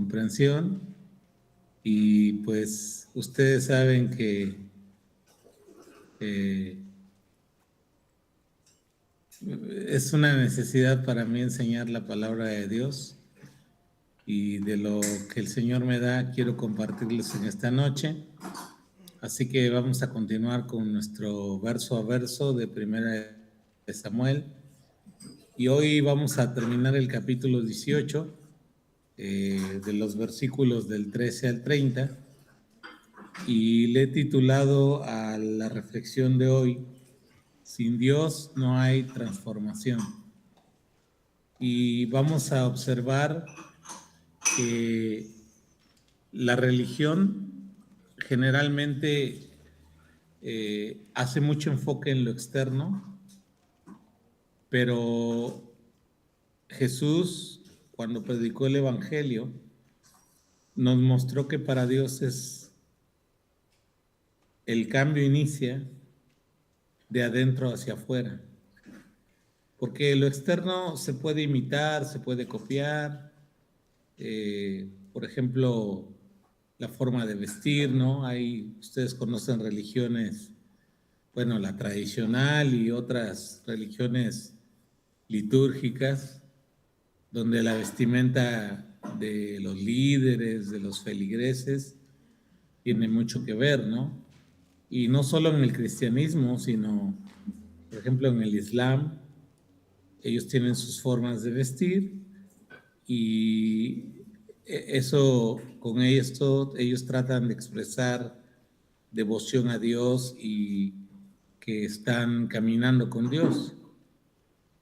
comprensión. Y pues ustedes saben que es una necesidad para mí enseñar la palabra de Dios, y de lo que el Señor me da quiero compartirles en esta noche. Así que vamos a continuar con nuestro verso a verso de Primera de Samuel, y hoy vamos a terminar el capítulo 18, de los versículos del 13 al 30, y le he titulado a la reflexión de hoy: Sin Dios no hay transformación. Y vamos a observar que la religión generalmente hace mucho enfoque en lo externo, pero Jesús, cuando predicó el Evangelio, nos mostró que para Dios el cambio inicia de adentro hacia afuera, porque lo externo se puede imitar, se puede copiar, por ejemplo, la forma de vestir, ¿no? Ustedes conocen religiones, bueno, la tradicional y otras religiones litúrgicas, donde la vestimenta de los líderes, de los feligreses, tiene mucho que ver, ¿no? Y no solo en el cristianismo, sino, por ejemplo, en el Islam, ellos tienen sus formas de vestir, y eso, con esto, ellos tratan de expresar devoción a Dios y que están caminando con Dios.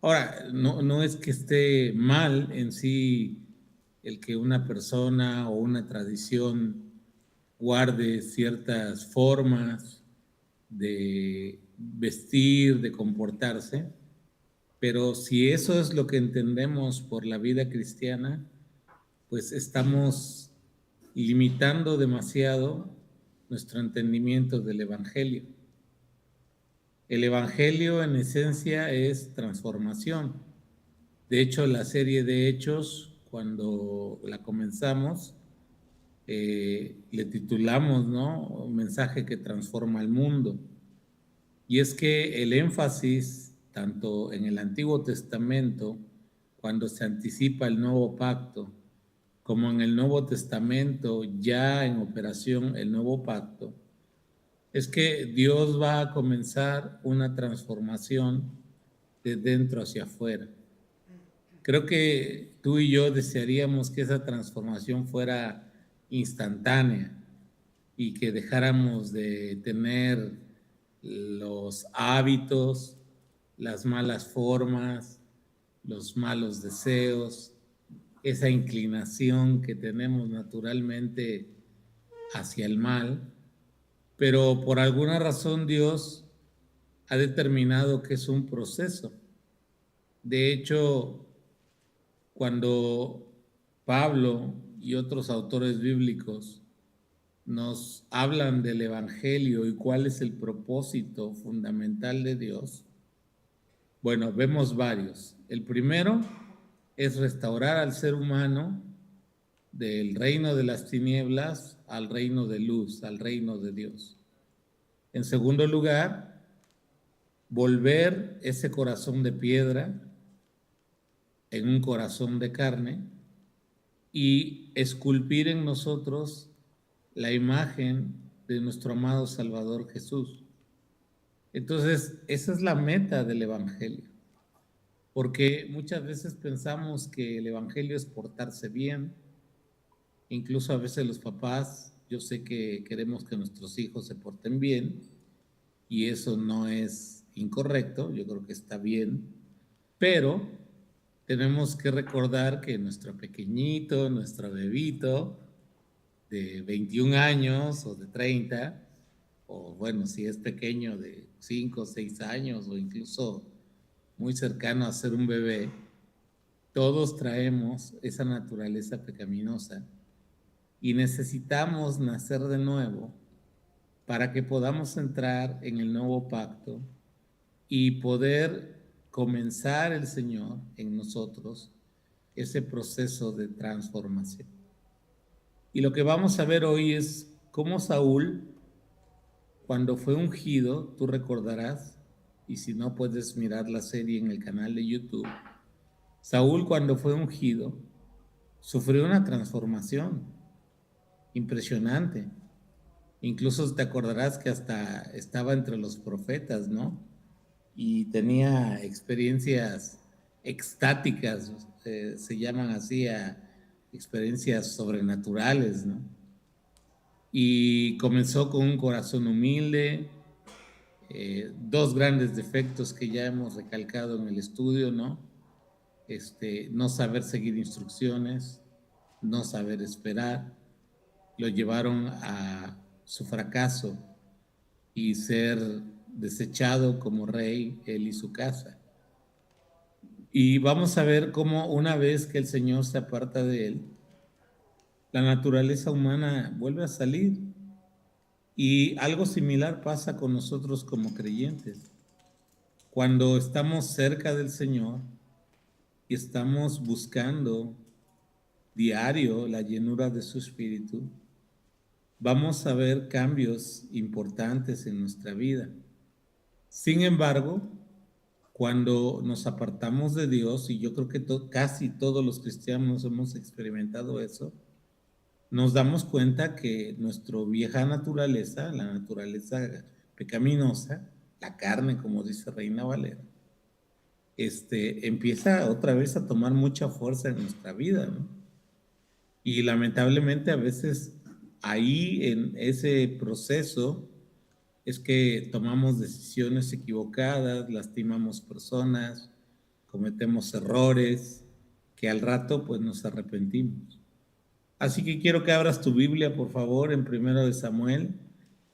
Ahora, no es que esté mal en sí el que una persona o una tradición guarde ciertas formas de vestir, de comportarse, pero si eso es lo que entendemos por la vida cristiana, pues estamos limitando demasiado nuestro entendimiento del Evangelio. El Evangelio en esencia es transformación. De hecho, la serie de Hechos, cuando la comenzamos, le titulamos, ¿no? Un mensaje que transforma el mundo. Y es que el énfasis, tanto en el Antiguo Testamento, cuando se anticipa el nuevo pacto, como en el Nuevo Testamento, ya en operación el nuevo pacto, es que Dios va a comenzar una transformación de dentro hacia afuera. Creo que tú y yo desearíamos que esa transformación fuera instantánea y que dejáramos de tener los hábitos, las malas formas, los malos deseos, esa inclinación que tenemos naturalmente hacia el mal, pero por alguna razón Dios ha determinado que es un proceso. De hecho, cuando Pablo y otros autores bíblicos nos hablan del Evangelio y cuál es el propósito fundamental de Dios, bueno, vemos varios. El primero es restaurar al ser humano del reino de las tinieblas al reino de luz, al reino de Dios. En segundo lugar, volver ese corazón de piedra en un corazón de carne y esculpir en nosotros la imagen de nuestro amado Salvador Jesús. Entonces, esa es la meta del Evangelio, porque muchas veces pensamos que el Evangelio es portarse bien. Incluso a veces los papás, yo sé que queremos que nuestros hijos se porten bien, y eso no es incorrecto, yo creo que está bien, pero tenemos que recordar que nuestro pequeñito, nuestro bebito de 21 años o de 30, o bueno, si es pequeño de 5 o 6 años, o incluso muy cercano a ser un bebé, todos traemos esa naturaleza pecaminosa y necesitamos nacer de nuevo para que podamos entrar en el nuevo pacto y poder comenzar el Señor en nosotros ese proceso de transformación. Y lo que vamos a ver hoy es cómo Saúl, cuando fue ungido, tú recordarás, y si no puedes mirar la serie en el canal de YouTube, Saúl cuando fue ungido sufrió una transformación impresionante. Incluso te acordarás que hasta estaba entre los profetas, ¿no? Y tenía experiencias extáticas, se llaman así, a experiencias sobrenaturales, ¿no? Y comenzó con un corazón humilde, dos grandes defectos que ya hemos recalcado en el estudio, ¿no? No saber seguir instrucciones, no saber esperar, lo llevaron a su fracaso y ser desechado como rey, él y su casa. Y vamos a ver cómo una vez que el Señor se aparta de él, la naturaleza humana vuelve a salir. Y algo similar pasa con nosotros como creyentes. Cuando estamos cerca del Señor y estamos buscando diario la llenura de su Espíritu, vamos a ver cambios importantes en nuestra vida. Sin embargo, cuando nos apartamos de Dios, y yo creo que casi todos los cristianos hemos experimentado eso, nos damos cuenta que nuestra vieja naturaleza, la naturaleza pecaminosa, la carne, como dice Reina Valera, empieza otra vez a tomar mucha fuerza en nuestra vida, ¿no? Y lamentablemente a veces ahí en ese proceso es que tomamos decisiones equivocadas, lastimamos personas, cometemos errores que al rato pues nos arrepentimos. Así que quiero que abras tu Biblia, por favor, en 1 Samuel,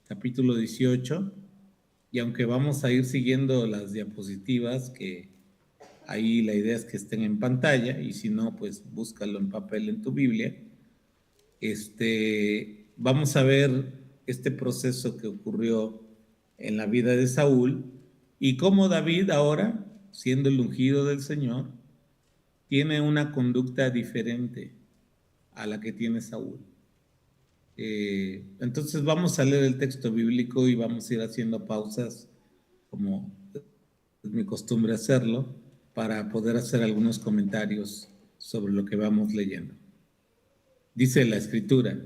capítulo 18, y aunque vamos a ir siguiendo las diapositivas, que ahí la idea es que estén en pantalla, y si no, pues búscalo en papel en tu Biblia. Vamos a ver este proceso que ocurrió en la vida de Saúl y cómo David ahora, siendo el ungido del Señor, tiene una conducta diferente a la que tiene Saúl. Entonces vamos a leer el texto bíblico y vamos a ir haciendo pausas, como es mi costumbre hacerlo, para poder hacer algunos comentarios sobre lo que vamos leyendo. Dice la Escritura: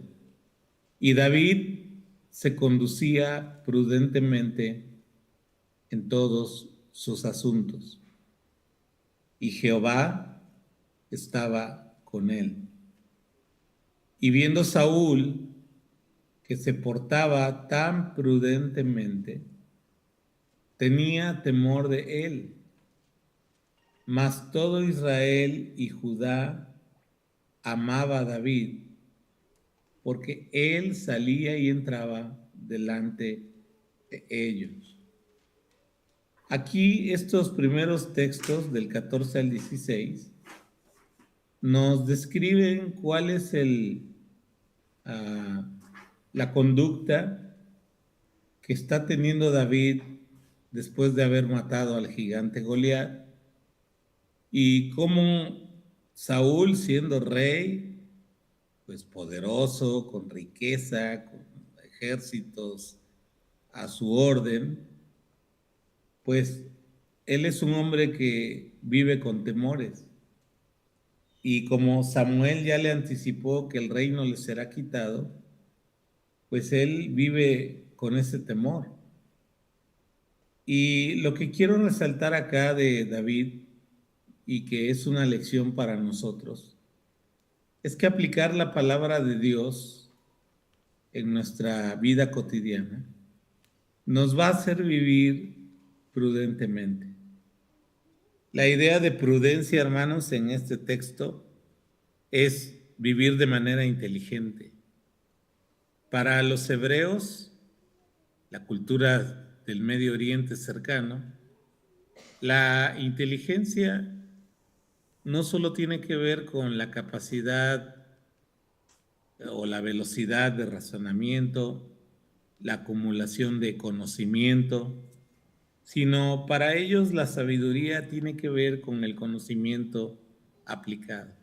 y David se conducía prudentemente en todos sus asuntos, y Jehová estaba con él. Y viendo Saúl que se portaba tan prudentemente, tenía temor de él. Mas todo Israel y Judá amaba a David, porque él salía y entraba delante de ellos. Aquí estos primeros textos del 14 al 16 nos describen cuál es la conducta que está teniendo David después de haber matado al gigante Goliat, y cómo Saúl, siendo rey, pues poderoso, con riqueza, con ejércitos a su orden, pues él es un hombre que vive con temores. Y como Samuel ya le anticipó que el reino le será quitado, pues él vive con ese temor. Y lo que quiero resaltar acá de David, y que es una lección para nosotros, es que aplicar la palabra de Dios en nuestra vida cotidiana nos va a hacer vivir prudentemente. La idea de prudencia, hermanos, en este texto es vivir de manera inteligente. Para los hebreos, la cultura del Medio Oriente cercano, la inteligencia no solo tiene que ver con la capacidad o la velocidad de razonamiento, la acumulación de conocimiento, sino para ellos la sabiduría tiene que ver con el conocimiento aplicado.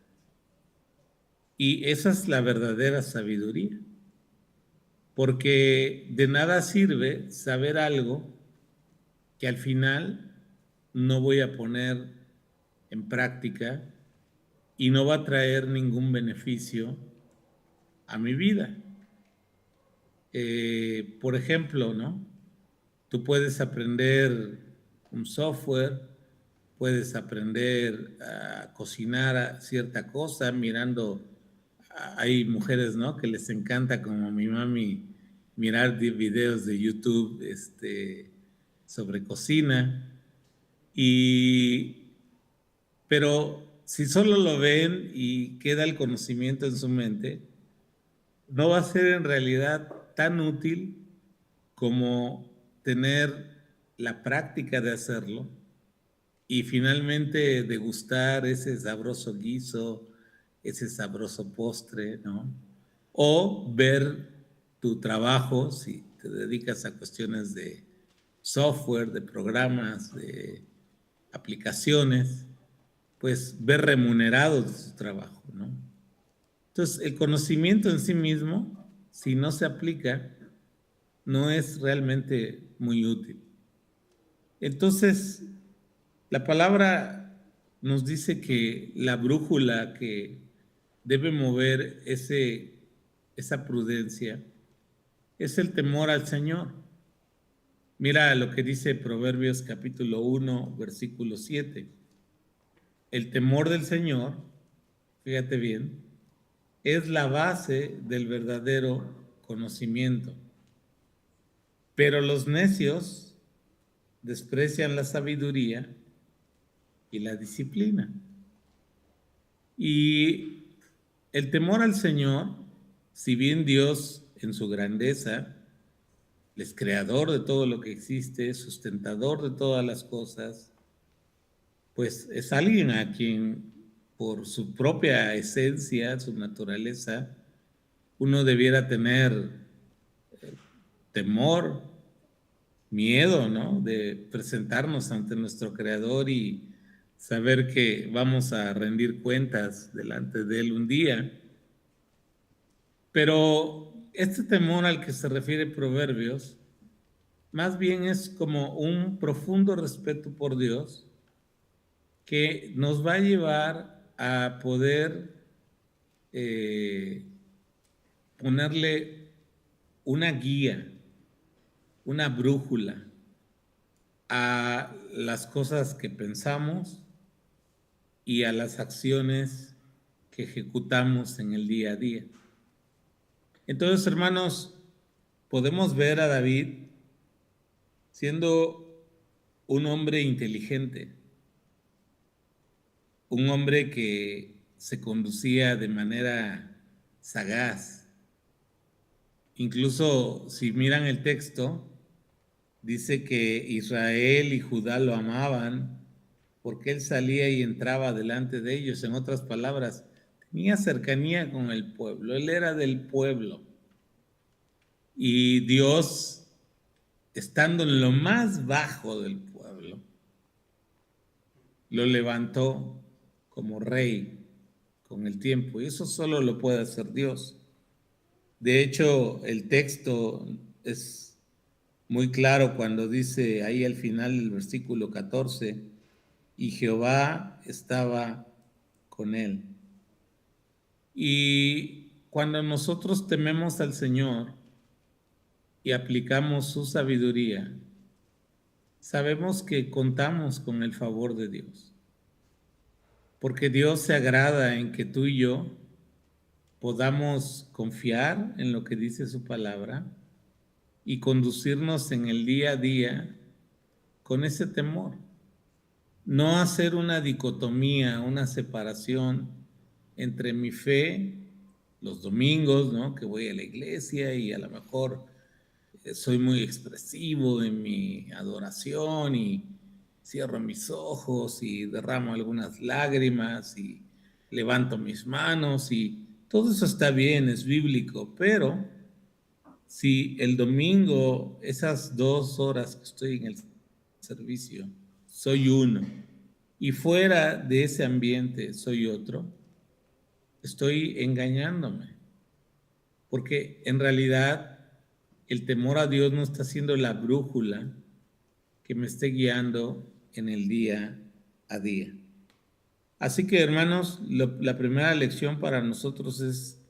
Y esa es la verdadera sabiduría, porque de nada sirve saber algo que al final no voy a poner en práctica y no va a traer ningún beneficio a mi vida. Por ejemplo, ¿no? Tú puedes aprender un software, puedes aprender a cocinar cierta cosa mirando. Hay mujeres, ¿no? Que les encanta, como mi mami, mirar videos de YouTube sobre cocina. Y, pero si solo lo ven y queda el conocimiento en su mente, no va a ser en realidad tan útil como tener la práctica de hacerlo y finalmente degustar ese sabroso guiso, ese sabroso postre, ¿no? O ver tu trabajo, si te dedicas a cuestiones de software, de programas, de aplicaciones, pues ver remunerado de su trabajo, ¿no? Entonces, el conocimiento en sí mismo, si no se aplica, no es realmente muy útil. Entonces, la palabra nos dice que la brújula que debe mover esa prudencia es el temor al Señor. Mira lo que dice Proverbios capítulo 1, versículo 7. El temor del Señor, fíjate bien, es la base del verdadero conocimiento. Pero los necios desprecian la sabiduría y la disciplina. Y el temor al Señor, si bien Dios en su grandeza es creador de todo lo que existe, sustentador de todas las cosas, pues es alguien a quien por su propia esencia, su naturaleza, uno debiera tener temor, miedo, ¿no? De presentarnos ante nuestro Creador y saber que vamos a rendir cuentas delante de Él un día. Pero este temor al que se refiere Proverbios, más bien es como un profundo respeto por Dios que nos va a llevar a poder ponerle una guía, una brújula a las cosas que pensamos y a las acciones que ejecutamos en el día a día. Entonces, hermanos, podemos ver a David siendo un hombre inteligente, un hombre que se conducía de manera sagaz. Incluso si miran el texto, dice que Israel y Judá lo amaban porque él salía y entraba delante de ellos. En otras palabras, tenía cercanía con el pueblo, él era del pueblo. Y Dios, estando en lo más bajo del pueblo, lo levantó como rey con el tiempo. Y eso solo lo puede hacer Dios. De hecho, el texto es muy claro cuando dice ahí al final del versículo 14, y Jehová estaba con él. Y cuando nosotros tememos al Señor y aplicamos su sabiduría, sabemos que contamos con el favor de Dios. Porque Dios se agrada en que tú y yo podamos confiar en lo que dice su palabra y conducirnos en el día a día con ese temor. No hacer una dicotomía, una separación entre mi fe, los domingos, ¿no? Que voy a la iglesia y a lo mejor soy muy expresivo en mi adoración y cierro mis ojos y derramo algunas lágrimas y levanto mis manos y todo eso está bien, es bíblico, pero si el domingo, esas 2 horas que estoy en el servicio, soy uno y fuera de ese ambiente soy otro, estoy engañándome, porque en realidad el temor a Dios no está siendo la brújula que me esté guiando en el día a día. Así que, hermanos, la primera lección para nosotros es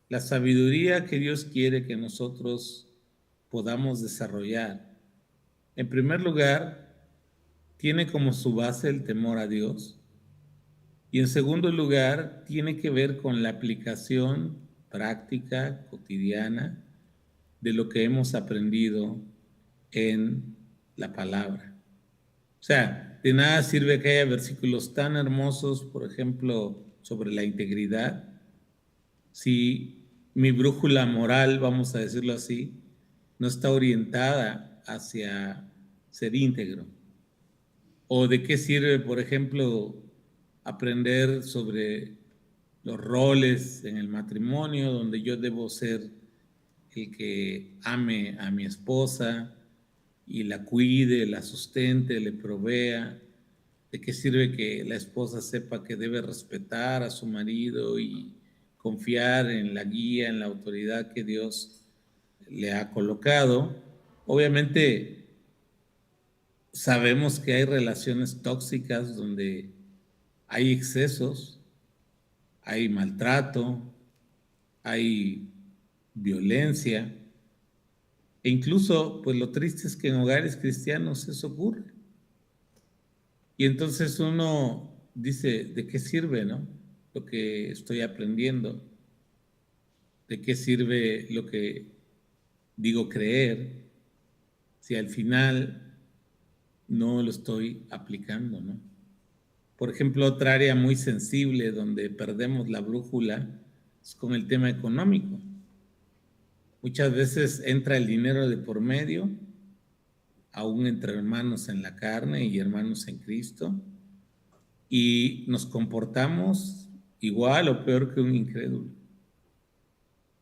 la sabiduría que Dios quiere que nosotros podamos desarrollar. En primer lugar, tiene como su base el temor a Dios. Y en segundo lugar, tiene que ver con la aplicación práctica, cotidiana, de lo que hemos aprendido en la palabra. O sea, de nada sirve que haya versículos tan hermosos, por ejemplo, sobre la integridad, si mi brújula moral, vamos a decirlo así, no está orientada hacia ser íntegro. ¿O de qué sirve, por ejemplo, aprender sobre los roles en el matrimonio, donde yo debo ser el que ame a mi esposa y la cuide, la sustente, le provea? ¿De qué sirve que la esposa sepa que debe respetar a su marido y confiar en la guía, en la autoridad que Dios le ha colocado? Obviamente sabemos que hay relaciones tóxicas donde hay excesos, hay maltrato, hay violencia, e incluso, pues lo triste es que en hogares cristianos eso ocurre. Y entonces uno dice, ¿de qué sirve, no? Lo que estoy aprendiendo, ¿de qué sirve lo que digo creer si al final no lo estoy aplicando, no? Por ejemplo, otra área muy sensible donde perdemos la brújula es con el tema económico. Muchas veces entra el dinero de por medio, aún entre hermanos en la carne y hermanos en Cristo, y nos comportamos igual o peor que un incrédulo.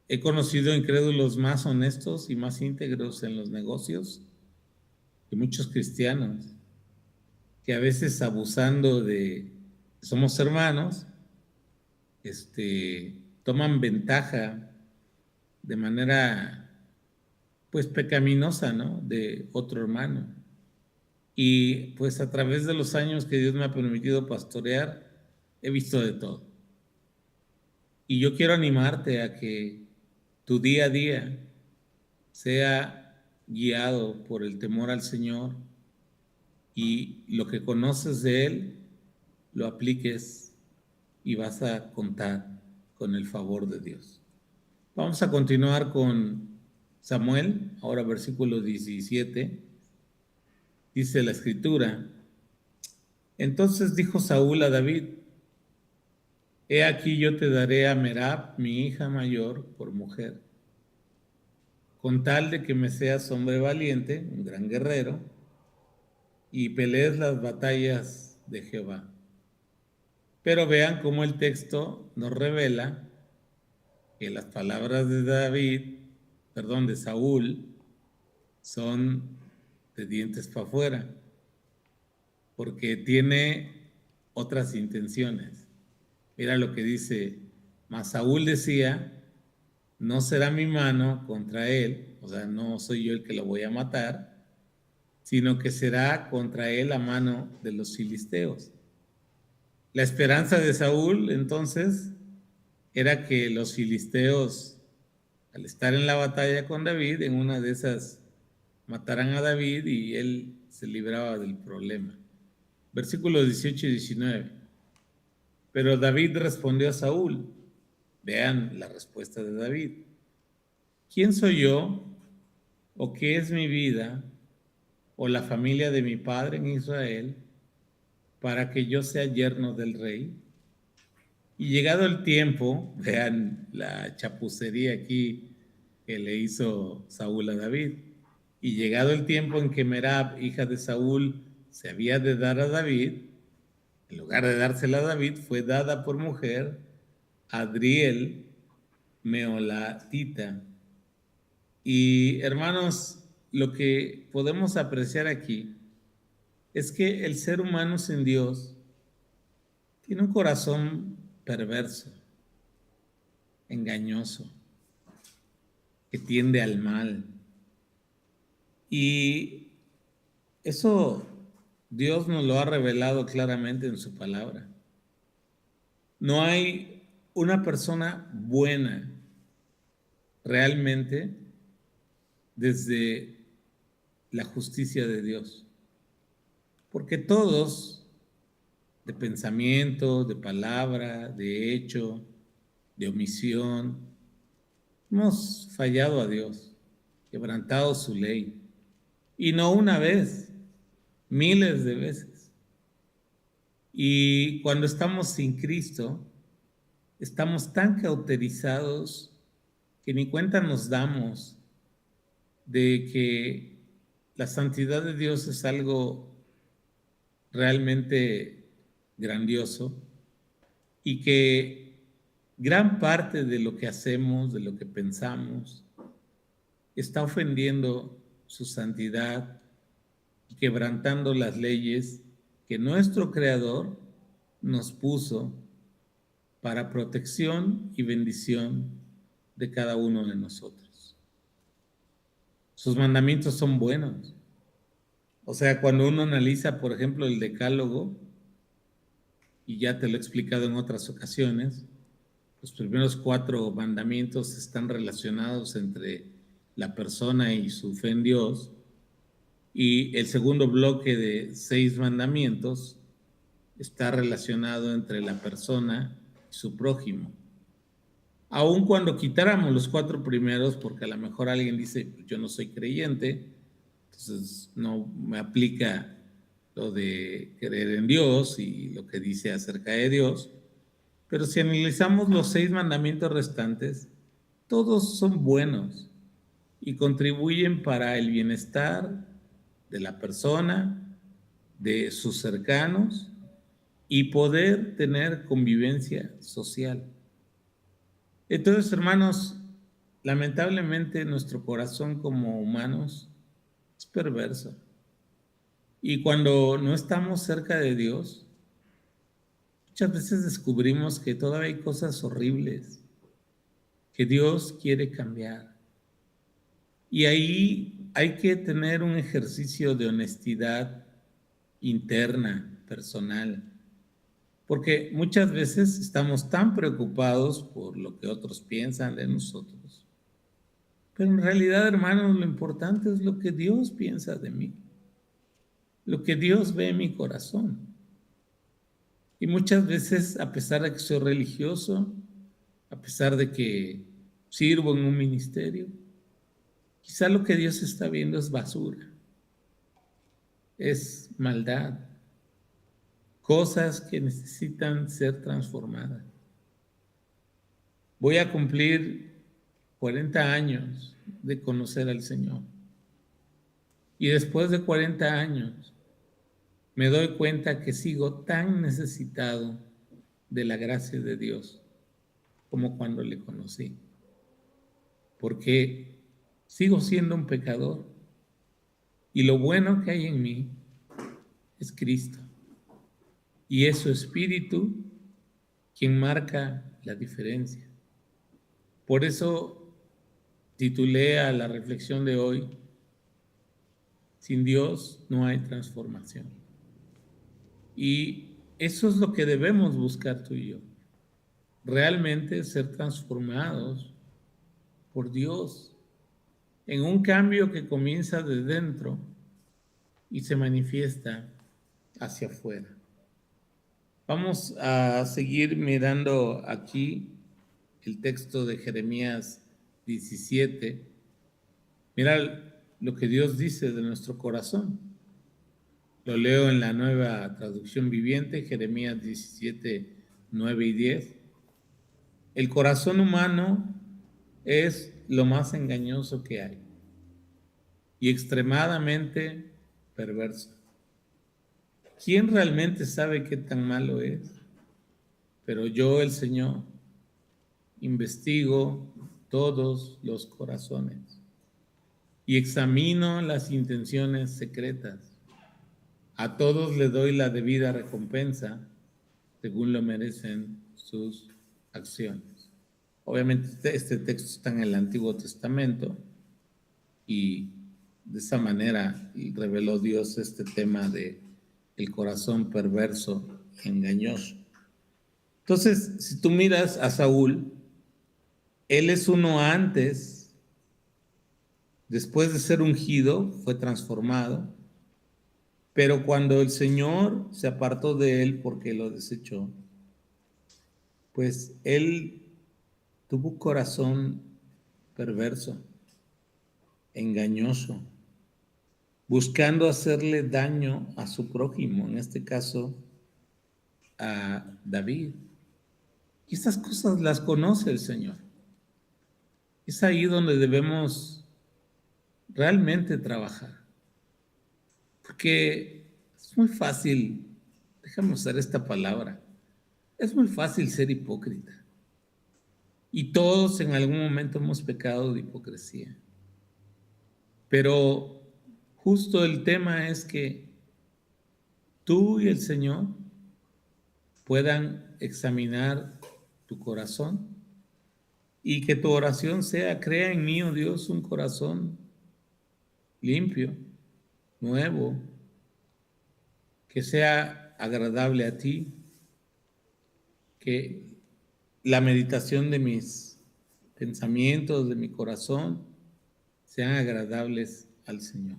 He conocido incrédulos más honestos y más íntegros en los negocios que muchos cristianos, que a veces abusando de que somos hermanos, toman ventaja de manera pues pecaminosa, ¿no? De otro hermano. Y pues a través de los años que Dios me ha permitido pastorear, he visto de todo. Y yo quiero animarte a que tu día a día sea guiado por el temor al Señor y lo que conoces de Él lo apliques y vas a contar con el favor de Dios. Vamos a continuar con Samuel, ahora versículo 17. Dice la escritura: entonces dijo Saúl a David: he aquí yo te daré a Merab, mi hija mayor, por mujer, con tal de que me seas hombre valiente, un gran guerrero, y pelees las batallas de Jehová. Pero vean cómo el texto nos revela que las palabras de de Saúl, son de dientes para afuera, porque tiene otras intenciones. Mira lo que dice: mas Saúl decía, no será mi mano contra él, o sea, no soy yo el que lo voy a matar, sino que será contra él la mano de los filisteos. La esperanza de Saúl, entonces, era que los filisteos, al estar en la batalla con David, en una de esas mataran a David y él se libraba del problema. Versículos 18 y 19. Pero David respondió a Saúl. Vean la respuesta de David: ¿quién soy yo o qué es mi vida o la familia de mi padre en Israel para que yo sea yerno del rey? Y llegado el tiempo, vean la chapucería aquí que le hizo Saúl a David. Y llegado el tiempo en que Merab, hija de Saúl, se había de dar a David, en lugar de dársela a David, fue dada por mujer a Adriel Meolatita. Y hermanos, lo que podemos apreciar aquí es que el ser humano sin Dios tiene un corazón perverso. engañoso, que tiende al mal. Y eso Dios nos lo ha revelado claramente en su palabra. No hay una persona buena realmente desde la justicia de Dios. Porque todos, de pensamiento, de palabra, de hecho, de omisión, hemos fallado a Dios, quebrantado su ley. Y no una vez, miles de veces. Y cuando estamos sin Cristo, estamos tan cauterizados que ni cuenta nos damos de que la santidad de Dios es algo realmente grandioso y que gran parte de lo que hacemos, de lo que pensamos, está ofendiendo su santidad y quebrantando las leyes que nuestro Creador nos puso para protección y bendición de cada uno de nosotros. Sus mandamientos son buenos. O sea, cuando uno analiza, por ejemplo, el Decálogo, y ya te lo he explicado en otras ocasiones, los primeros 4 mandamientos están relacionados entre la persona y su fe en Dios, y el segundo bloque de 6 mandamientos está relacionado entre la persona y su prójimo. Aun cuando quitáramos los 4 primeros, porque a lo mejor alguien dice, yo no soy creyente, entonces no me aplica lo de creer en Dios y lo que dice acerca de Dios. Pero si analizamos los 6 mandamientos restantes, todos son buenos y contribuyen para el bienestar de la persona, de sus cercanos y poder tener convivencia social. Entonces, hermanos, lamentablemente nuestro corazón como humanos es perverso. Y cuando no estamos cerca de Dios, muchas veces descubrimos que todavía hay cosas horribles que Dios quiere cambiar. Y ahí hay que tener un ejercicio de honestidad interna, personal, porque muchas veces estamos tan preocupados por lo que otros piensan de nosotros. Pero en realidad, hermanos, lo importante es lo que Dios piensa de mí, lo que Dios ve en mi corazón. Y muchas veces, a pesar de que soy religioso, a pesar de que sirvo en un ministerio, quizá lo que Dios está viendo es basura, es maldad, cosas que necesitan ser transformadas. Voy a cumplir 40 años de conocer al Señor. Y después de 40 años, me doy cuenta que sigo tan necesitado de la gracia de Dios como cuando le conocí. Porque sigo siendo un pecador y lo bueno que hay en mí es Cristo. Y es su Espíritu quien marca la diferencia. Por eso titulé a la reflexión de hoy, sin Dios no hay transformación. Y eso es lo que debemos buscar tú y yo. Realmente ser transformados por Dios en un cambio que comienza de dentro y se manifiesta hacia afuera. Vamos a seguir mirando aquí el texto de Jeremías 17. Mira lo que Dios dice de nuestro corazón. Lo leo en la Nueva Traducción Viviente, Jeremías 17, 9 y 10. El corazón humano es lo más engañoso que hay y extremadamente perverso. ¿Quién realmente sabe qué tan malo es? Pero yo, el Señor, investigo todos los corazones y examino las intenciones secretas. A todos le doy la debida recompensa según lo merecen sus acciones. Obviamente este texto está en el Antiguo Testamento y de esa manera reveló Dios este tema de el corazón perverso, engañoso. Entonces, si tú miras a Saúl, él es uno antes, después de ser ungido, fue transformado, pero cuando el Señor se apartó de él porque lo desechó, pues él tuvo un corazón perverso, engañoso, buscando hacerle daño a su prójimo, en este caso a David. Y estas cosas las conoce el Señor. Es ahí donde debemos realmente trabajar. Porque es muy fácil, déjame usar esta palabra, es muy fácil ser hipócrita. Y todos en algún momento hemos pecado de hipocresía. Pero justo el tema es que tú y el Señor puedan examinar tu corazón y que tu oración sea: crea en mí, oh Dios, un corazón limpio, nuevo, que sea agradable a ti, que la meditación de mis pensamientos, de mi corazón, sean agradables al Señor.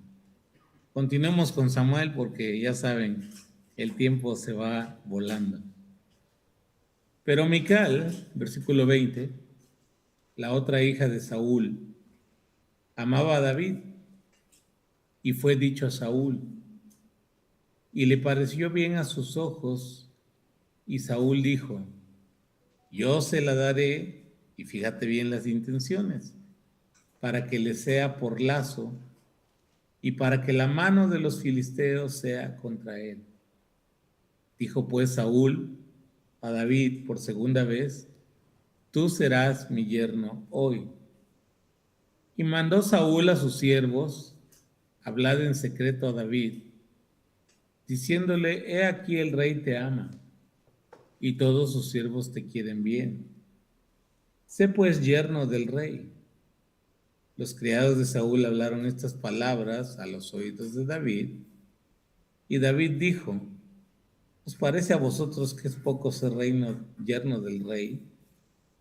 Continuemos con Samuel porque ya saben, el tiempo se va volando. Pero Mical, versículo 20, la otra hija de Saúl, amaba a David y fue dicho a Saúl, y le pareció bien a sus ojos, y Saúl dijo: yo se la daré, y fíjate bien las intenciones, para que le sea por lazo y para que la mano de los filisteos sea contra él. Dijo pues Saúl a David por segunda vez: tú serás mi yerno hoy. Y mandó Saúl a sus siervos hablar en secreto a David, diciéndole: he aquí el rey te ama, y todos sus siervos te quieren bien. Sé pues yerno del rey. Los criados de Saúl hablaron estas palabras a los oídos de David, y David dijo: ¿os parece a vosotros que es poco ser yerno del rey,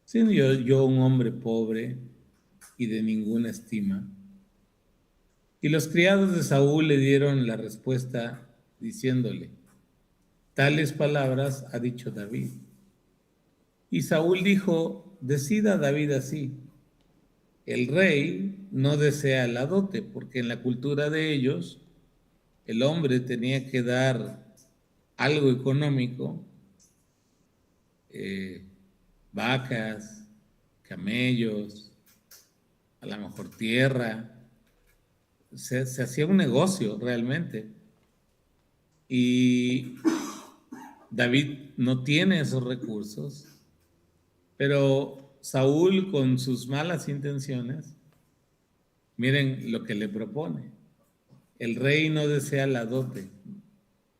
siendo yo un hombre pobre y de ninguna estima? Y los criados de Saúl le dieron la respuesta diciéndole: tales palabras ha dicho David. Y Saúl dijo: decida David así: el rey no desea la dote, porque en la cultura de ellos el hombre tenía que dar algo económico, eh, vacas, camellos, a lo mejor tierra. Se hacía un negocio realmente. Y David no tiene esos recursos, pero Saúl, con sus malas intenciones, miren lo que le propone: el rey no desea la dote,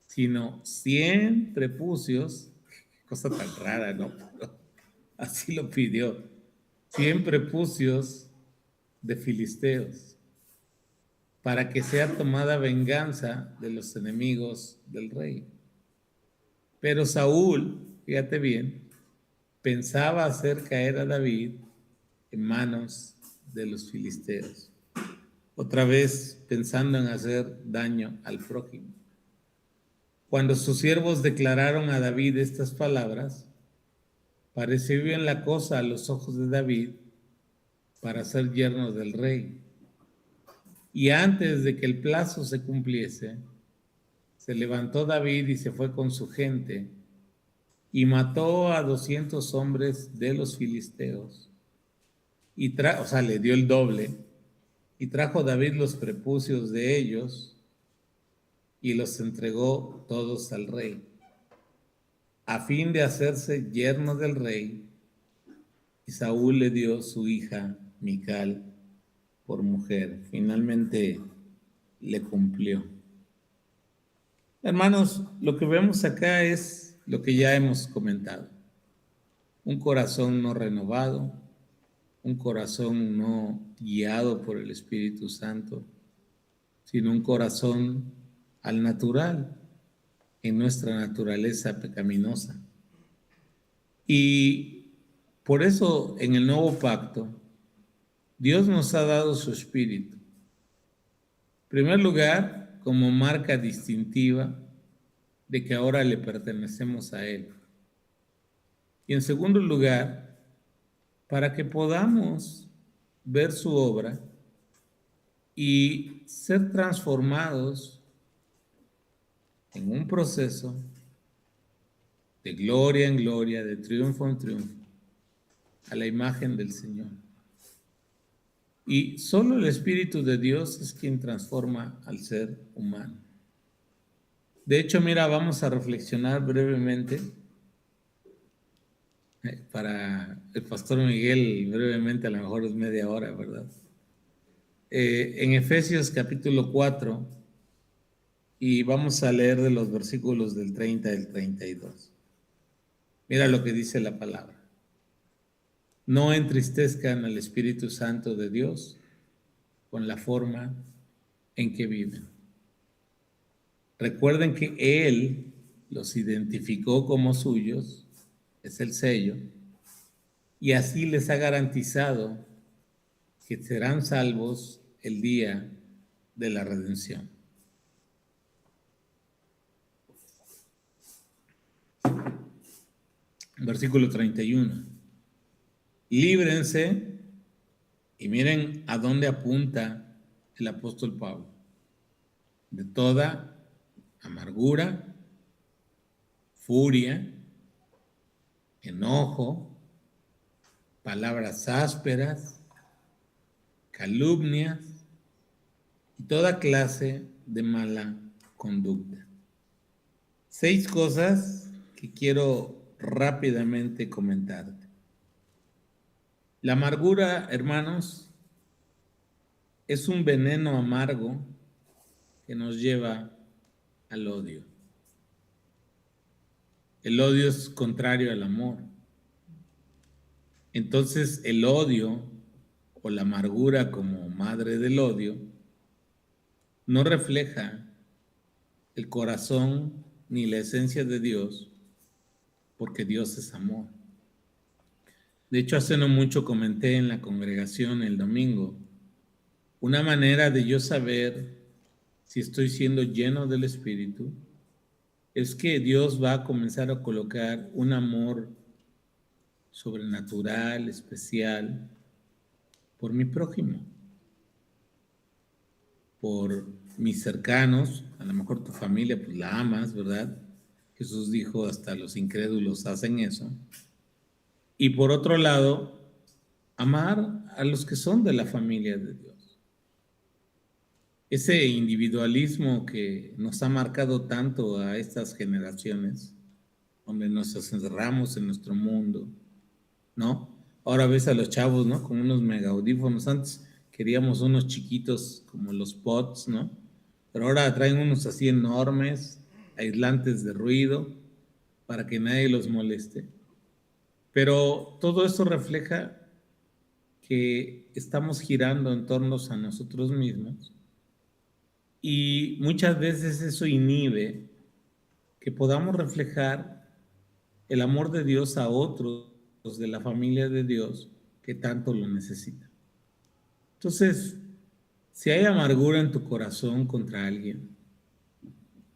sino 100 prepucios. Qué cosa tan rara, ¿no? Así lo pidió: 100 prepucios de filisteos, para que sea tomada venganza de los enemigos del rey. Pero Saúl, fíjate bien, pensaba hacer caer a David en manos de los filisteos, otra vez pensando en hacer daño al prójimo. Cuando sus siervos declararon a David estas palabras, pareció bien la cosa a los ojos de David para ser yerno del rey. Y antes de que el plazo se cumpliese, se levantó David y se fue con su gente y mató a 200 hombres de los filisteos. O sea, le dio el doble. Y trajo David los prepucios de ellos y los entregó todos al rey, a fin de hacerse yerno del rey. Y Saúl le dio su hija Mical por mujer. Finalmente le cumplió. Hermanos, lo que vemos acá es lo que ya hemos comentado: un corazón no renovado, un corazón no guiado por el Espíritu Santo, sino un corazón al natural, en nuestra naturaleza pecaminosa. Y por eso en el nuevo pacto, Dios nos ha dado su Espíritu. En primer lugar, como marca distintiva de que ahora le pertenecemos a Él. Y en segundo lugar, para que podamos ver su obra y ser transformados en un proceso de gloria en gloria, de triunfo en triunfo, a la imagen del Señor. Y solo el Espíritu de Dios es quien transforma al ser humano. De hecho, mira, vamos a reflexionar brevemente, para el pastor Miguel, brevemente, a lo mejor es media hora, ¿verdad? En Efesios capítulo 4, y vamos a leer de los versículos del 30 al 32. Mira lo que dice la palabra. No entristezcan al Espíritu Santo de Dios con la forma en que viven. Recuerden que Él los identificó como suyos, es el sello, y así les ha garantizado que serán salvos el día de la redención. Versículo 31. Líbrense, y miren a dónde apunta el apóstol Pablo, de toda amargura, furia, enojo, palabras ásperas, calumnias y toda clase de mala conducta. 6 cosas que quiero rápidamente comentarte. La amargura, hermanos, es un veneno amargo que nos lleva al odio. El odio es contrario al amor. Entonces, el odio o la amargura como madre del odio no refleja el corazón ni la esencia de Dios, porque Dios es amor. De hecho, hace no mucho comenté en la congregación el domingo, una manera de yo saber si estoy siendo lleno del Espíritu es que Dios va a comenzar a colocar un amor sobrenatural, especial, por mi prójimo, por mis cercanos. A lo mejor tu familia pues la amas, ¿verdad? Jesús dijo, hasta los incrédulos hacen eso. Y por otro lado, amar a los que son de la familia de Dios. Ese individualismo que nos ha marcado tanto a estas generaciones, donde nos encerramos en nuestro mundo, ¿no? Ahora ves a los chavos, ¿no? Con unos mega audífonos. Antes queríamos unos chiquitos como los pods, ¿no? Pero ahora traen unos así enormes, aislantes de ruido, para que nadie los moleste. Pero todo eso refleja que estamos girando en torno a nosotros mismos y muchas veces eso inhibe que podamos reflejar el amor de Dios a otros de la familia de Dios que tanto lo necesitan. Entonces, si hay amargura en tu corazón contra alguien,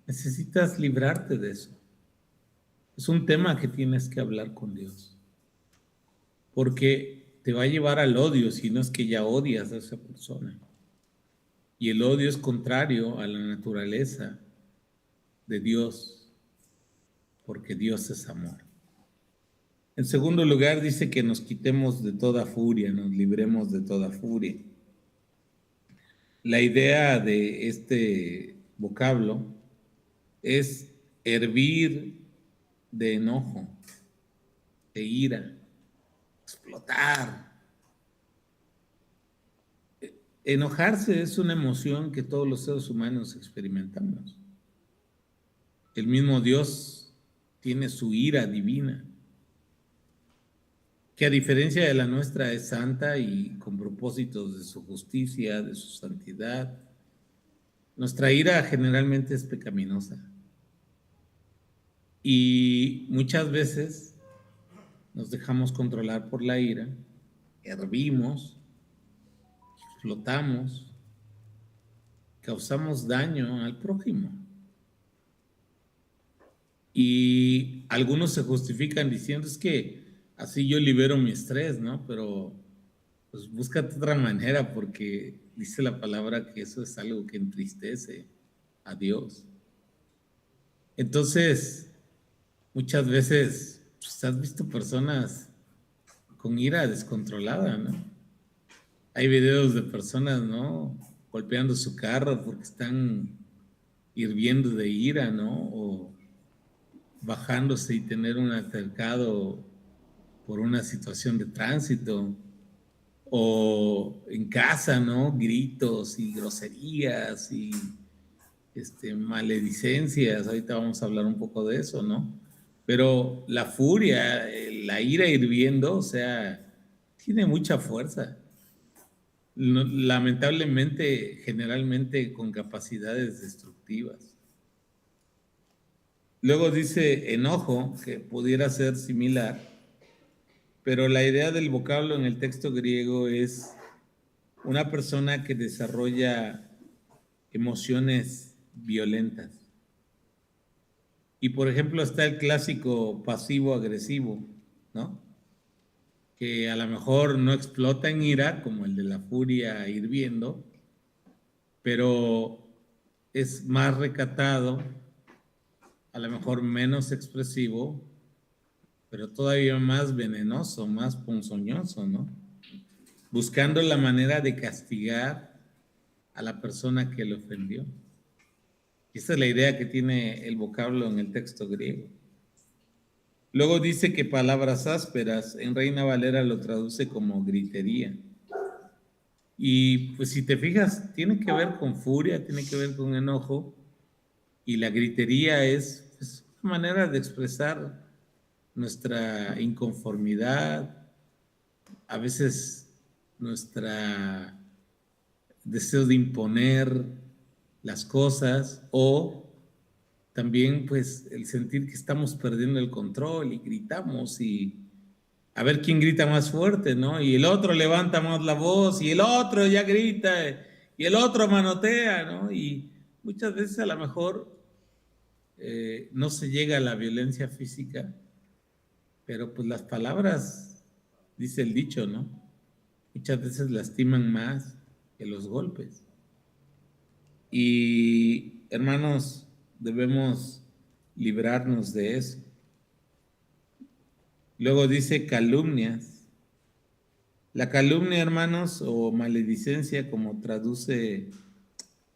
necesitas librarte de eso. Es un tema que tienes que hablar con Dios, porque te va a llevar al odio si no es que ya odias a esa persona. Y el odio es contrario a la naturaleza de Dios, porque Dios es amor. En segundo lugar, dice que nos quitemos de toda furia, nos libremos de toda furia. La idea de este vocablo es hervir de enojo, de ira, explotar. Enojarse es una emoción que todos los seres humanos experimentamos. El mismo Dios tiene su ira divina. que a diferencia de la nuestra es santa y con propósitos de su justicia, de su santidad. Nuestra ira generalmente es pecaminosa y muchas veces nos dejamos controlar por la ira, hervimos, explotamos, causamos daño al prójimo. Y algunos se justifican diciendo es que así yo libero mi estrés, ¿no? Pero pues búscate otra manera porque dice la palabra que eso es algo que entristece a Dios. Entonces, muchas veces pues, has visto personas con ira descontrolada, ¿no? Hay videos de personas, ¿no? Golpeando su carro porque están hirviendo de ira, ¿no? O bajándose y tener un altercado por una situación de tránsito. O en casa, ¿no? Gritos y groserías y maledicencias. Ahorita vamos a hablar un poco de eso, ¿no? Pero la furia, la ira hirviendo, o sea, tiene mucha fuerza. Lamentablemente, generalmente con capacidades destructivas. Luego dice enojo, que pudiera ser similar, pero la idea del vocablo en el texto griego es una persona que desarrolla emociones violentas. Y por ejemplo está el clásico pasivo-agresivo, ¿no? Que a lo mejor no explota en ira como el de la furia hirviendo, pero es más recatado, a lo mejor menos expresivo, pero todavía más venenoso, más ponzoñoso, ¿no? Buscando la manera de castigar a la persona que le ofendió. Y esa es la idea que tiene el vocablo en el texto griego. Luego dice que palabras ásperas, en Reina Valera lo traduce como gritería. Y pues si te fijas, tiene que ver con furia, tiene que ver con enojo, y la gritería es pues, una manera de expresar nuestra inconformidad, a veces nuestra deseo de imponer las cosas o también pues el sentir que estamos perdiendo el control y gritamos y a ver quién grita más fuerte, ¿no? Y el otro levanta más la voz y el otro ya grita y el otro manotea, ¿no? Y muchas veces a lo mejor no se llega a la violencia física, pero pues las palabras, dice el dicho, ¿no? Muchas veces lastiman más que los golpes. Y hermanos, debemos librarnos de eso. Luego dice calumnias. La calumnia, hermanos, o maledicencia, como traduce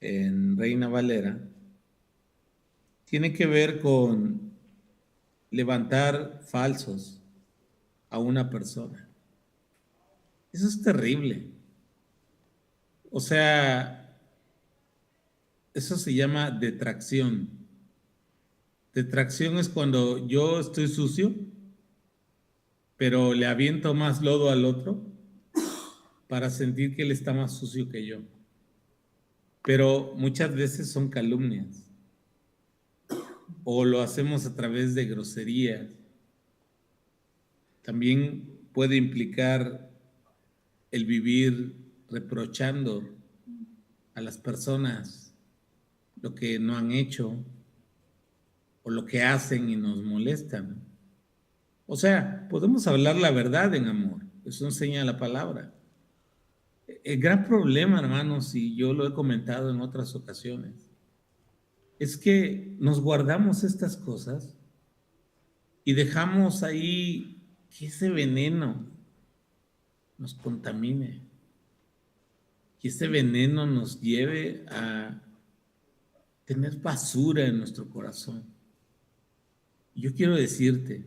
en Reina Valera, tiene que ver con levantar falsos a una persona. Eso es terrible. O sea, eso se llama detracción. Detracción es cuando yo estoy sucio, pero le aviento más lodo al otro para sentir que él está más sucio que yo. Pero muchas veces son calumnias o lo hacemos a través de groserías. También puede implicar el vivir reprochando a las personas lo que no han hecho o lo que hacen y nos molestan. O sea, podemos hablar la verdad en amor, eso enseña la palabra. El gran problema, hermanos, y yo lo he comentado en otras ocasiones, es que nos guardamos estas cosas y dejamos ahí que ese veneno nos contamine, que ese veneno nos lleve a tener basura en nuestro corazón. Yo quiero decirte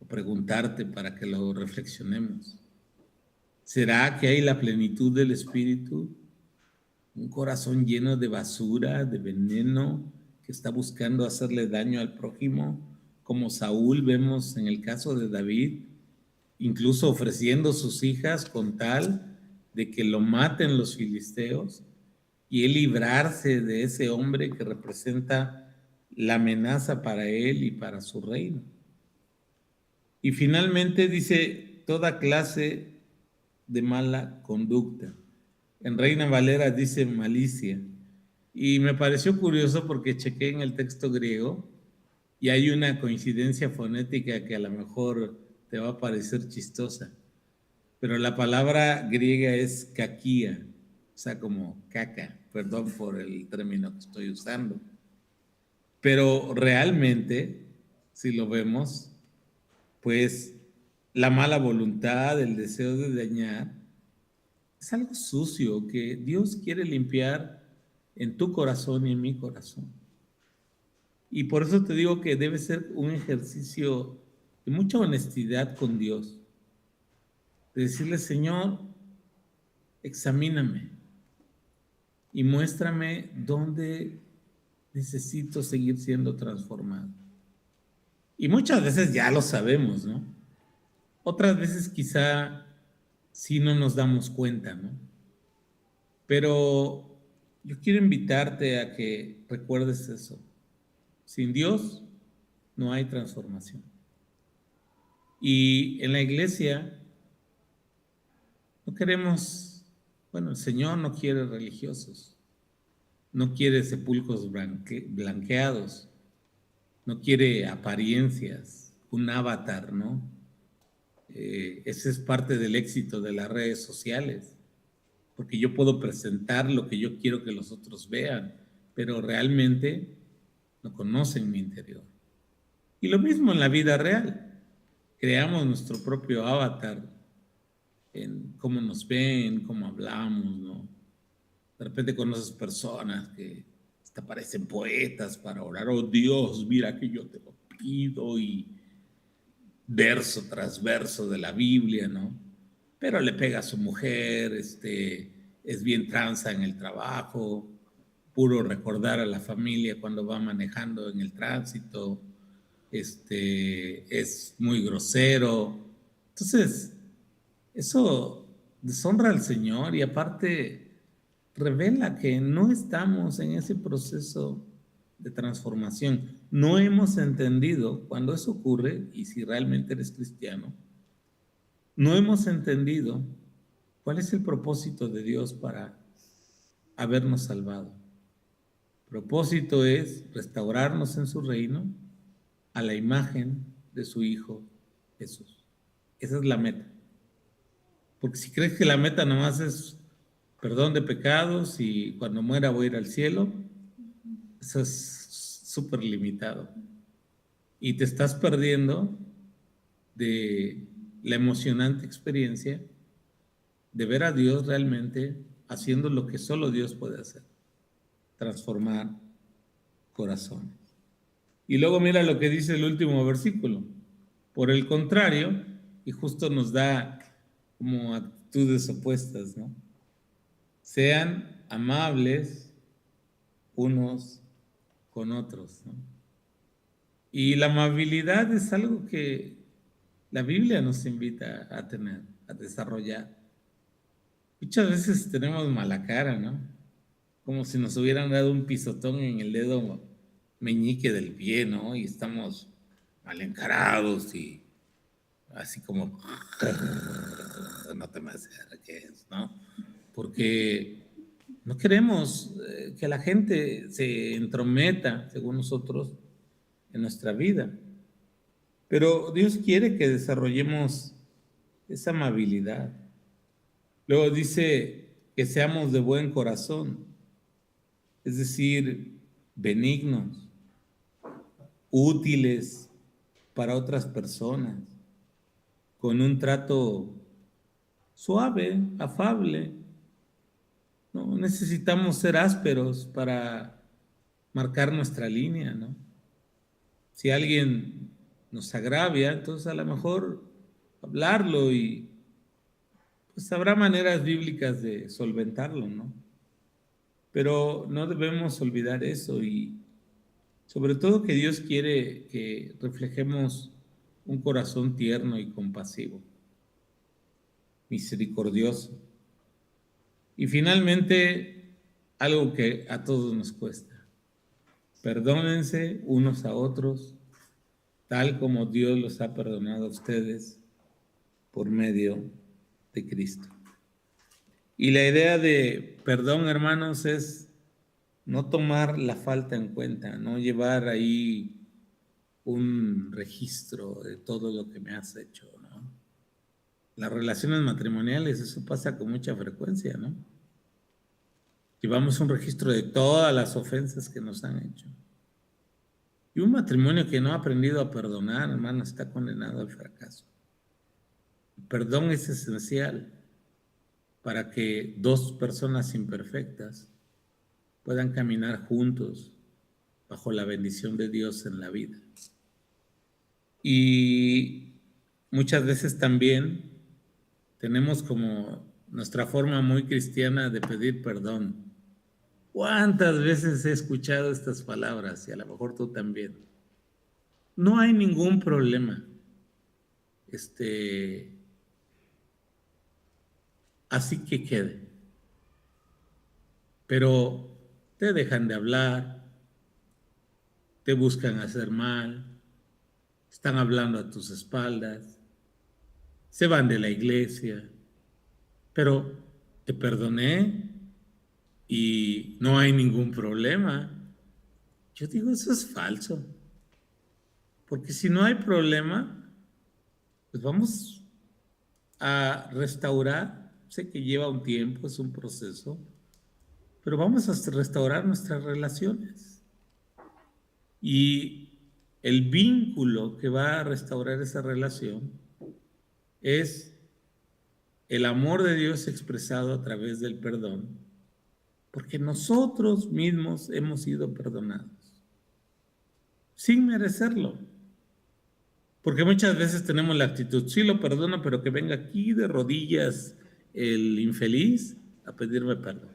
o preguntarte para que lo reflexionemos. ¿Será que hay la plenitud del Espíritu? Un corazón lleno de basura, de veneno, que está buscando hacerle daño al prójimo, como Saúl vemos en el caso de David, incluso ofreciendo sus hijas con tal de que lo maten los filisteos y él librarse de ese hombre que representa la amenaza para él y para su reino. Y finalmente dice toda clase de mala conducta. En Reina Valera dice malicia. Y me pareció curioso porque chequé en el texto griego y hay una coincidencia fonética que a lo mejor te va a parecer chistosa. Pero la palabra griega es kakia, o sea, como caca, perdón por el término que estoy usando. Pero realmente, si lo vemos, pues la mala voluntad, el deseo de dañar, es algo sucio que Dios quiere limpiar en tu corazón y en mi corazón. Y por eso te digo que debe ser un ejercicio de mucha honestidad con Dios, de decirle, Señor, examíname y muéstrame dónde necesito seguir siendo transformado. Y muchas veces ya lo sabemos, ¿no? Otras veces quizá sí no nos damos cuenta, ¿no? Pero yo quiero invitarte a que recuerdes eso. Sin Dios no hay transformación. Y en la iglesia no queremos, bueno, el Señor no quiere religiosos, no quiere sepulcros blanqueados, no quiere apariencias, un avatar, ¿no? Ese es parte del éxito de las redes sociales, porque yo puedo presentar lo que yo quiero que los otros vean, pero realmente no conocen mi interior. Y lo mismo en la vida real. Creamos nuestro propio avatar en cómo nos ven, cómo hablamos, ¿no? De repente conoces personas que hasta parecen poetas para orar. Oh Dios, mira que yo te lo pido, y verso tras verso de la Biblia, ¿no? Pero le pega a su mujer, es bien tranza en el trabajo, puro recordar a la familia cuando va manejando en el tránsito, es muy grosero. Entonces, eso deshonra al Señor y aparte revela que no estamos en ese proceso de transformación. No hemos entendido cuando eso ocurre, y si realmente eres cristiano, no hemos entendido cuál es el propósito de Dios para habernos salvado. El propósito es restaurarnos en su reino a la imagen de su Hijo Jesús. Esa es la meta. Porque si crees que la meta nomás es perdón de pecados y cuando muera voy a ir al cielo, eso es súper limitado. Y te estás perdiendo de la emocionante experiencia de ver a Dios realmente haciendo lo que solo Dios puede hacer, transformar corazones. Y luego mira lo que dice el último versículo. Por el contrario, y justo nos da como actitudes opuestas, ¿no? Sean amables unos con otros, ¿no? Y la amabilidad es algo que la Biblia nos invita a tener, a desarrollar. Muchas veces tenemos mala cara, ¿no? Como si nos hubieran dado un pisotón en el dedo meñique del pie, ¿no? Y estamos mal encarados y así como, no te me acerques, ¿no? Porque no queremos que la gente se entrometa, según nosotros, en nuestra vida. Pero Dios quiere que desarrollemos esa amabilidad. Luego dice que seamos de buen corazón, es decir, benignos, útiles para otras personas, con un trato suave, afable. No necesitamos ser ásperos para marcar nuestra línea, ¿no? Si alguien nos agravia, entonces a lo mejor hablarlo y pues habrá maneras bíblicas de solventarlo, ¿no? Pero no debemos olvidar eso y sobre todo que Dios quiere que reflejemos un corazón tierno y compasivo. misericordioso. Y finalmente, algo que a todos nos cuesta. Perdónense unos a otros, tal como Dios los ha perdonado a ustedes por medio de Cristo. Y la idea de perdón, hermanos, es no tomar la falta en cuenta, no llevar ahí un registro de todo lo que me has hecho, ¿no? Las relaciones matrimoniales, eso pasa con mucha frecuencia, ¿no? Llevamos un registro de todas las ofensas que nos han hecho. Y un matrimonio que no ha aprendido a perdonar, hermano, está condenado al fracaso. El perdón es esencial para que dos personas imperfectas puedan caminar juntos bajo la bendición de Dios en la vida. Y muchas veces también tenemos como nuestra forma muy cristiana de pedir perdón. ¿Cuántas veces he escuchado estas palabras? Y a lo mejor tú también. No hay ningún problema. Así que quede. Pero te dejan de hablar, te buscan hacer mal, están hablando a tus espaldas, se van de la iglesia, pero te perdoné y no hay ningún problema. Yo digo, eso es falso, porque si no hay problema, pues vamos a restaurar. Sé que lleva un tiempo, es un proceso, pero vamos a restaurar nuestras relaciones. Y el vínculo que va a restaurar esa relación es el amor de Dios expresado a través del perdón, porque nosotros mismos hemos sido perdonados, sin merecerlo. Porque muchas veces tenemos la actitud, sí lo perdono, pero que venga aquí de rodillas el infeliz a pedirme perdón.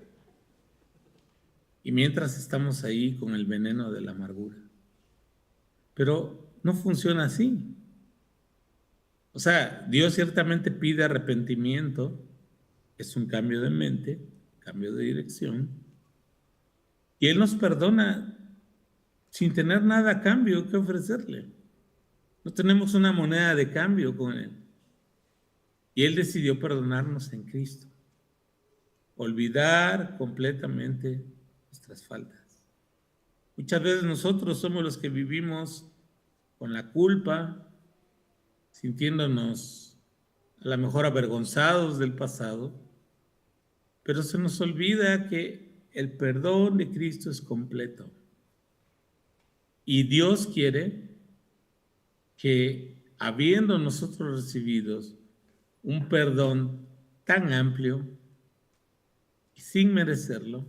Y mientras estamos ahí con el veneno de la amargura. Pero no funciona así. O sea, Dios ciertamente pide arrepentimiento, es un cambio de mente, cambio de dirección, y Él nos perdona sin tener nada a cambio que ofrecerle. No tenemos una moneda de cambio con Él. Y Él decidió perdonarnos en Cristo. Olvidar completamente nuestras faltas. Muchas veces nosotros somos los que vivimos con la culpa, sintiéndonos a lo mejor avergonzados del pasado, pero se nos olvida que el perdón de Cristo es completo. Y Dios quiere que, habiendo nosotros recibido un perdón tan amplio y sin merecerlo,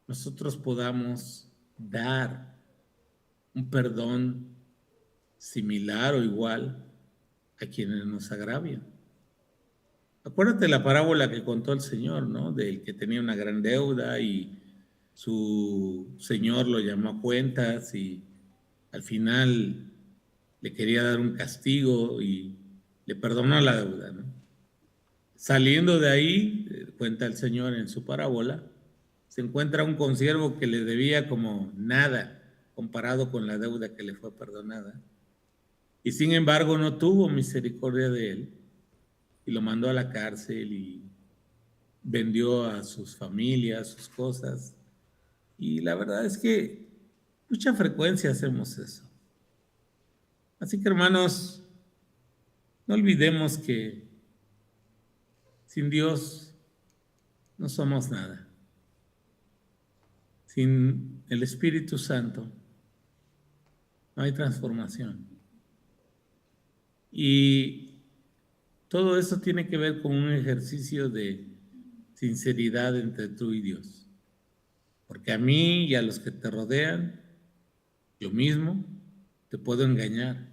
nosotros podamos dar un perdón similar o igual a quienes nos agravian. Acuérdate la parábola que contó el Señor, ¿no? Del que tenía una gran deuda y su Señor lo llamó a cuentas y al final le quería dar un castigo y le perdonó la deuda, ¿no? Saliendo de ahí, cuenta el Señor en su parábola, se encuentra un consiervo que le debía como nada comparado con la deuda que le fue perdonada. Y sin embargo no tuvo misericordia de él y lo mandó a la cárcel y vendió a sus familias, sus cosas. Y la verdad es que mucha frecuencia hacemos eso. Así que hermanos, no olvidemos que sin Dios no somos nada. Sin el Espíritu Santo no hay transformación. Y todo eso tiene que ver con un ejercicio de sinceridad entre tú y Dios. Porque a mí y a los que te rodean, yo mismo te puedo engañar.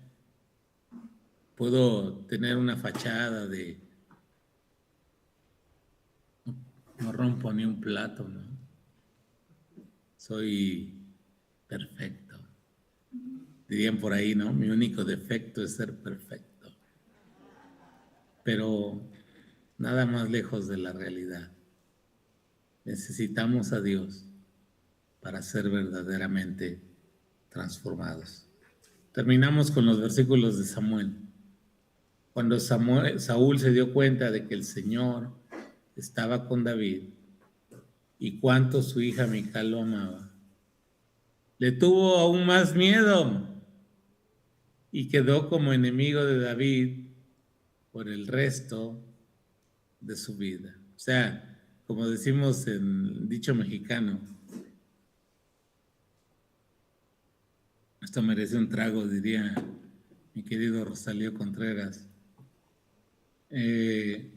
Puedo tener una fachada de no rompo ni un plato, ¿no? Soy perfecto. Dirían por ahí, ¿no? Mi único defecto es ser perfecto. Pero nada más lejos de la realidad. Necesitamos a Dios para ser verdaderamente transformados. Terminamos con los versículos de Samuel. Cuando Saúl se dio cuenta de que el Señor estaba con David y cuánto su hija Mical lo amaba, le tuvo aún más miedo y quedó como enemigo de David por el resto de su vida. O sea, como decimos en dicho mexicano, esto merece un trago, diría mi querido Rosalío Contreras. Le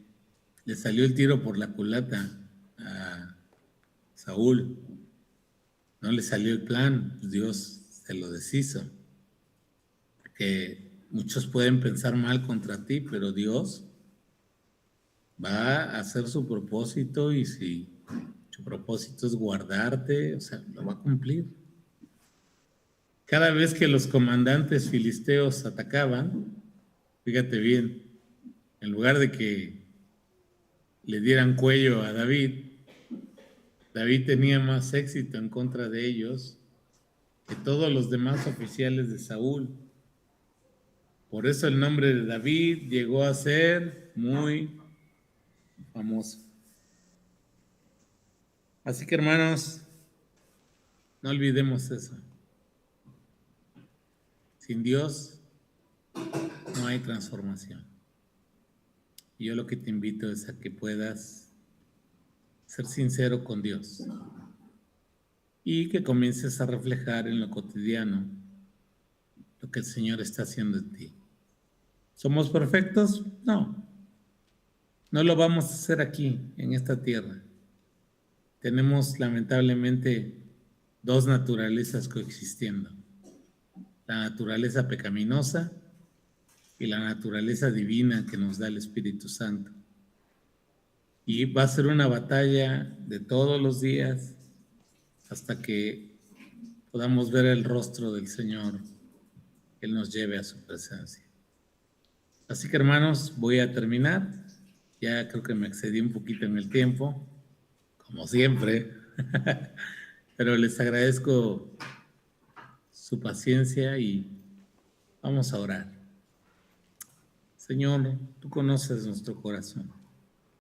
salió el tiro por la culata a Saúl. No le salió el plan, pues Dios se lo deshizo. Porque muchos pueden pensar mal contra ti, pero Dios va a hacer su propósito y si su propósito es guardarte, o sea, lo va a cumplir. Cada vez que los comandantes filisteos atacaban, fíjate bien, en lugar de que le dieran cuello a David, David tenía más éxito en contra de ellos que todos los demás oficiales de Saúl. Por eso el nombre de David llegó a ser muy famoso. Así que hermanos, no olvidemos eso. Sin Dios no hay transformación. Y yo lo que te invito es a que puedas ser sincero con Dios y que comiences a reflejar en lo cotidiano lo que el Señor está haciendo en ti. ¿Somos perfectos? No. No lo vamos a hacer aquí, en esta tierra. Tenemos lamentablemente dos naturalezas coexistiendo. La naturaleza pecaminosa y la naturaleza divina que nos da el Espíritu Santo. Y va a ser una batalla de todos los días hasta que podamos ver el rostro del Señor, que Él nos lleve a su presencia. Así que hermanos, voy a terminar. Ya creo que me excedí un poquito en el tiempo, como siempre, pero les agradezco su paciencia y vamos a orar. Señor, tú conoces nuestro corazón.